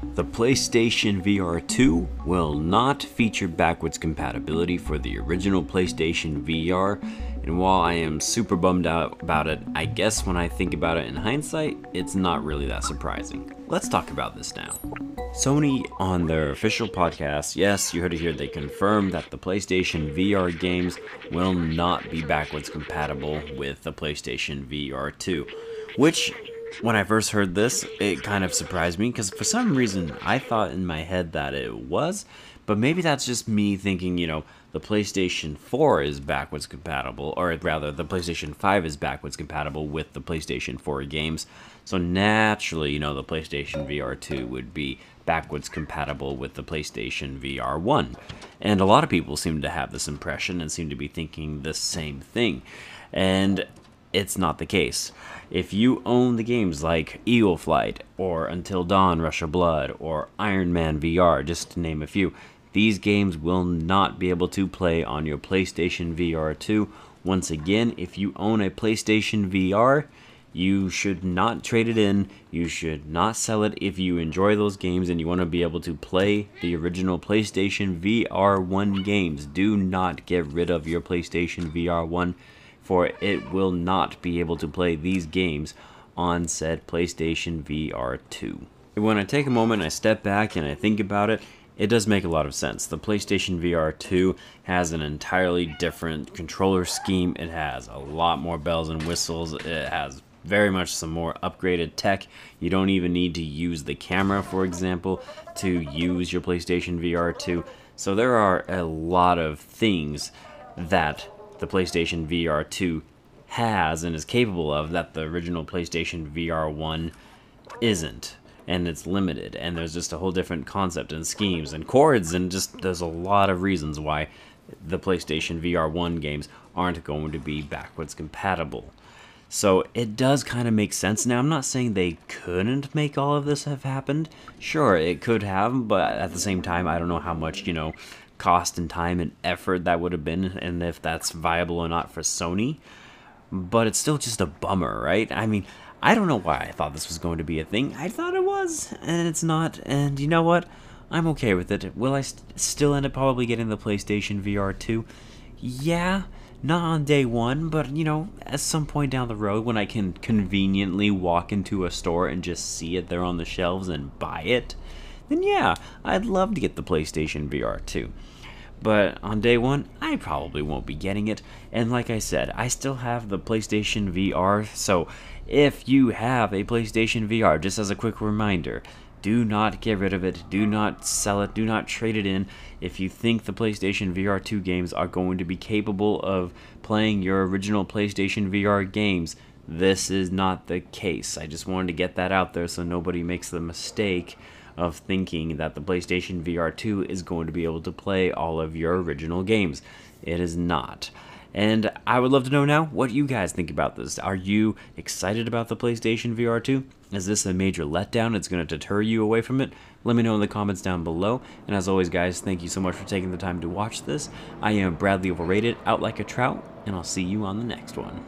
The PlayStation VR2 will not feature backwards compatibility for the original PlayStation VR, and while I am super bummed out about it, I guess when I think about it in hindsight, it's not really that surprising. Let's talk about this now. Sony, on their official podcast, yes, you heard it here, they confirmed that the PlayStation VR games will not be backwards compatible with the PlayStation VR2, which, when I first heard this, it kind of surprised me because for some reason I thought in my head that it was, but maybe that's just me thinking, the PlayStation 4 is backwards compatible, or rather the PlayStation 5 is backwards compatible with the PlayStation 4 games. So naturally, the PlayStation VR2 would be backwards compatible with the PlayStation VR1. And a lot of people seem to have this impression and seem to be thinking the same thing. And it's not the case. If you own the games like Eagle Flight, or Until Dawn Rush of Blood, or Iron Man VR, just to name a few, these games will not be able to play on your PlayStation VR2. Once again, if you own a PlayStation VR, you should not trade it in. You should not sell it if you enjoy those games and you want to be able to play the original PlayStation VR1 games. Do not get rid of your PlayStation VR1, for it will not be able to play these games on said PlayStation VR2. When I take a moment, I step back and I think about it, it does make a lot of sense. The PlayStation VR2 has an entirely different controller scheme. It has a lot more bells and whistles. It has very much some more upgraded tech. You don't even need to use the camera, for example, to use your PlayStation VR2. So there are a lot of things that the PlayStation VR2 has and is capable of that the original PlayStation VR1 isn't. And it's limited, and there's just a whole different concept and schemes and chords, and just there's a lot of reasons why the PlayStation VR1 games aren't going to be backwards compatible. So it does kind of make sense. Now, I'm not saying they couldn't make all of this have happened. Sure, it could have, but at the same time, I don't know how much, cost and time and effort that would have been, and if that's viable or not for Sony. But it's still just a bummer, right? I mean, I don't know why I thought this was going to be a thing. I thought it was, and it's not. And you know what? I'm okay with it. Will I still end up probably getting the PlayStation VR 2? Yeah, not on day one, but, at some point down the road when I can conveniently walk into a store and just see it there on the shelves and buy it, then yeah, I'd love to get the PlayStation VR 2. But on day one, I probably won't be getting it. And like I said, I still have the PlayStation VR, so if you have a PlayStation VR, just as a quick reminder, do not get rid of it, do not sell it, do not trade it in. If you think the PlayStation VR 2 games are going to be capable of playing your original PlayStation VR games, this is not the case. I just wanted to get that out there so nobody makes the mistake of thinking that the PlayStation VR 2 is going to be able to play all of your original games. It is not. And I would love to know now what you guys think about this. Are you excited about the PlayStation VR 2? Is this a major letdown? It's going to deter you away from it? Let me know in the comments down below. And as always, guys, thank you so much for taking the time to watch this. I am Bradley Overrated, out like a trout, and I'll see you on the next one.